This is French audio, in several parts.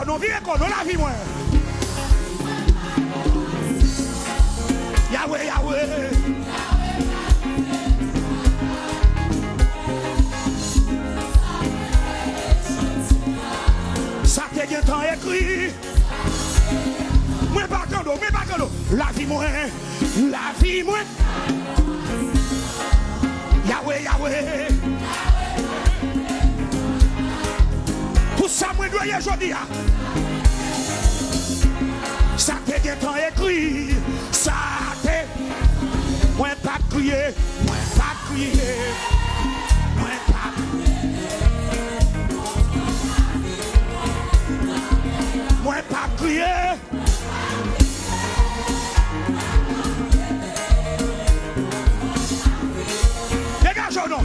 non, la vie, moi. Yahweh, Yahweh. Ça te gagne tant écrit. Moi pas quand la vie moi, Yahweh, Yahweh. Pour ça moi dois aujourd'hui. Ça te gagne tant écrit. Ça te moi pas crier, moi pas crier. Moi pas crier. Dégage non.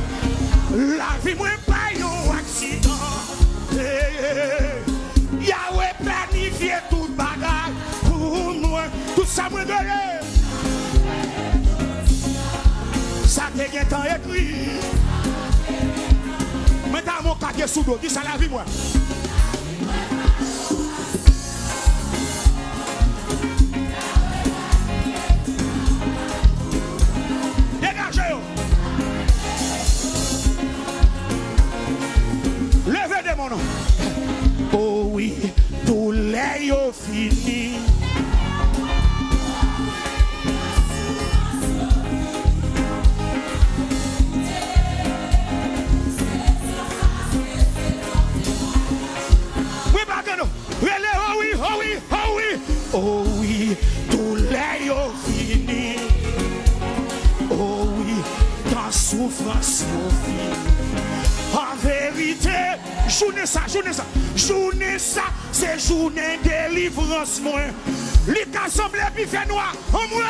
La vie moi pas un accident. Yahweh planifié toute bagarre pour moi. Tout ça moi donné. Ça te gagne tant écrit. Maintenant mon caquet sous dos, dis ça la vie moi. Levez de mon nom. Oh oui, tous les yeux finis. Oui, pardon. Oh oui, oh oui, oh oui. Oh oui, tous les yeux finis. Oh oui, dans souffrance, nos filles. En vérité, journée ça, c'est journée délivrance, moi. Li ka semble puis fait noir, en moi.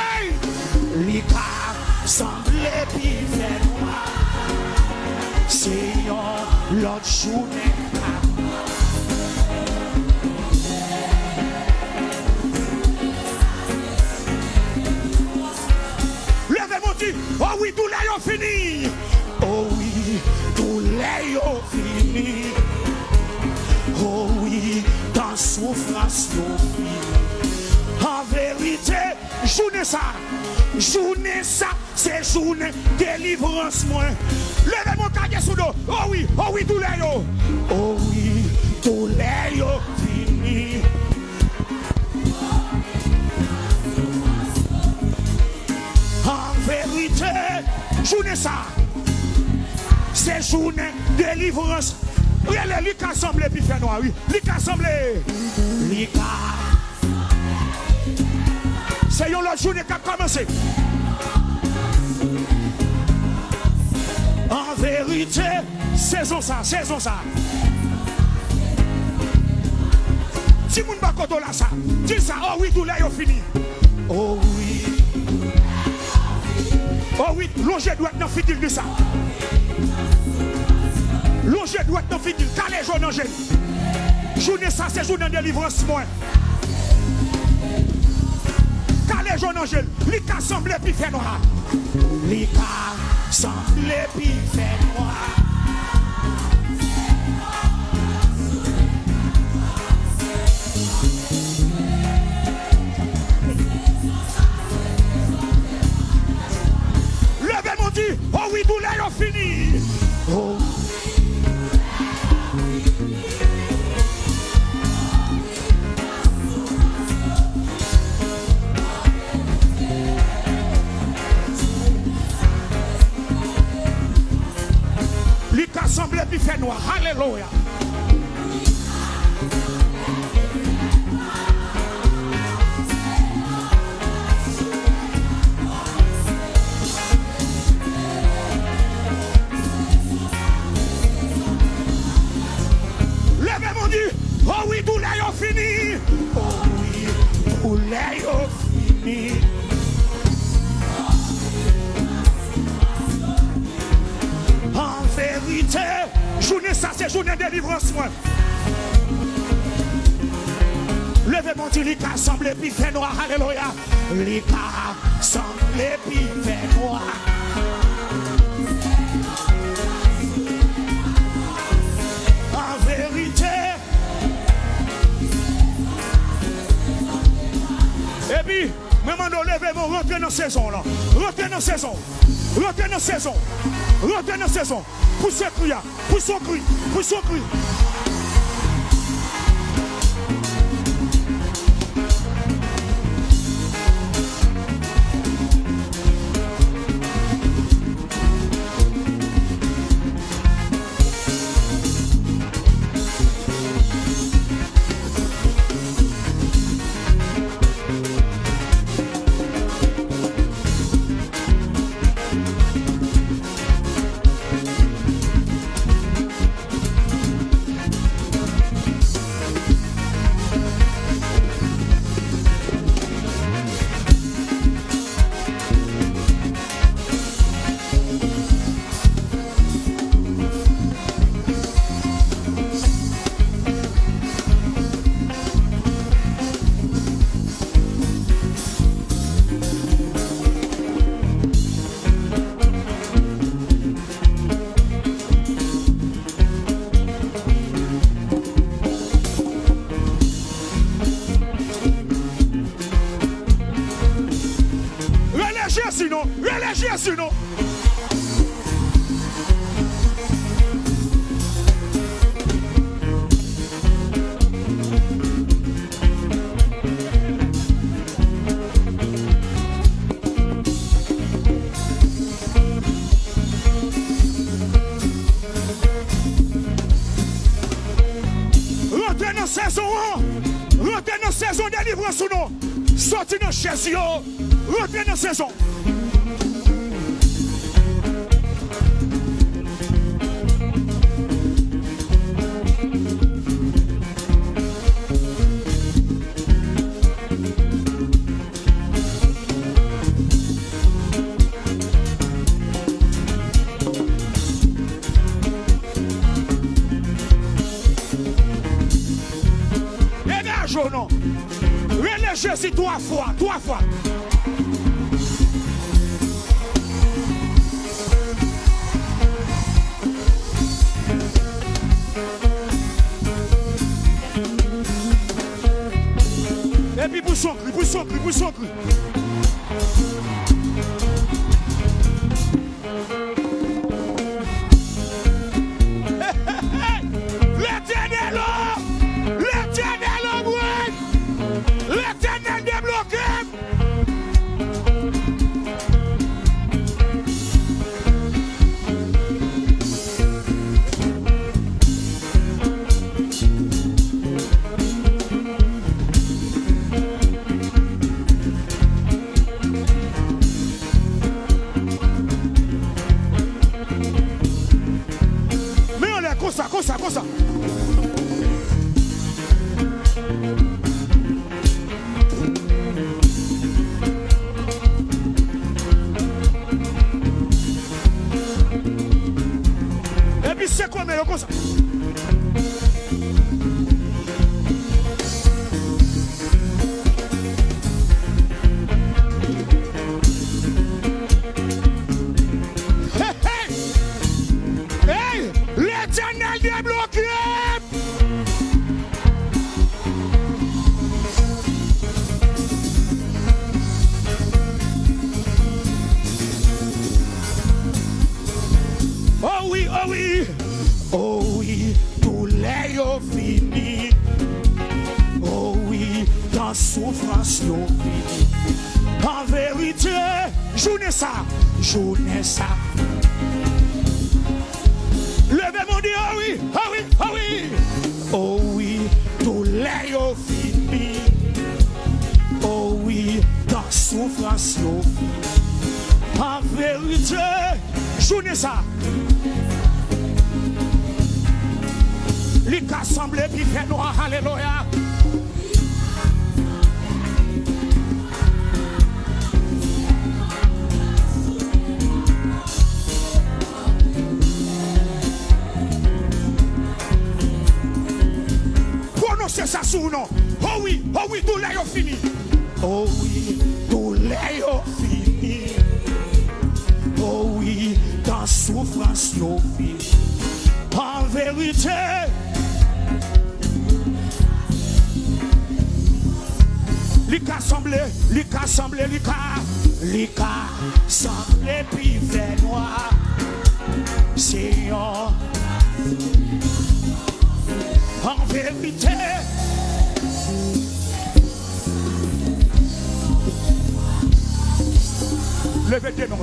Li ka semble puis fait noir. C'est l'autre journée. Levez mon Dieu, oh oui, tout là y'ont fini. Oh oui, tout là y'ont fini. Oh oui, dans souffrance y'ont fini. En vérité, journée ça, c'est journée délivrance moi. Levez mon cahier sous l'eau. Oh oui, tout là y'ont. Oh oui, tout là y'ont fini. En vérité, journée ça, c'est journée délivrance. Oui, les qui assemblent puis fait noir, oui. Les qui assemblent. C'est une autre journée qui a commencé. En vérité, saison ça. Si vous ne pas là ça, dis ça, oh oui, tout là, il fini. Oh oui. Oh oui, l'objet doit être fidèle de ça. L'objet doit être fidèle. Quand les jours n'engènent. Journée ça, c'est journée de délivrance, moi. Quand les jours n'engènent, les cas semblent puis fait noir. Les cas semblent puis fait noir. Levez mon Dieu, oh oui, tout là, ils ont fini. Oh. Assemblée puis fait noir. Alléluia. Levez mon Dieu. Oh oui, tout là, ils ont fini. Oh oui, tout là, ils ont fini. En vérité, journée ça, c'est journée de délivrance, moi. Levez mon Dieu, les cas semblent puis fait noir, alléluia. Les cas semblent puis fait noir. En vérité, puis, maman, nous levez-moi, rentrez dans la saison là. Rentrez dans la saison. Rentrez dans la saison. Rentrez dans la saison. Poussez le cri, poussez le cri, poussez le cri. Sinon. Rentrez dans saison 1. Rentrez dans saison de délivrance ou non. Sortez dans chaise. Rentrez dans saison. Non. Relais Jésus 3 fois, 3 fois. Et puis pousse son cri, pousse son cri, pousse son cri. Comme ça. Et puis c'est quoi, mais comme ça. Oh oui, tout l'est fini. Oh oui, dans souffrance yo fini. En vérité, journée ça. Levez mon Dieu, oh oui, oh oui, oh oui. Oh oui, tout l'est fini. Oh oui, dans souffrance yo fini. En vérité, journée ça. Lui qui assemble puis fait noir, alléluia. Prononcez ça sous nous. Oh oui, tout l'est fini. Oh oui, tout l'est fini. Oh oui, dans souffrance yo fini. En vérité. Lika semblé, lika semblé, lika semblé, puis fait noir. Seigneur, en vérité, levez tes noms.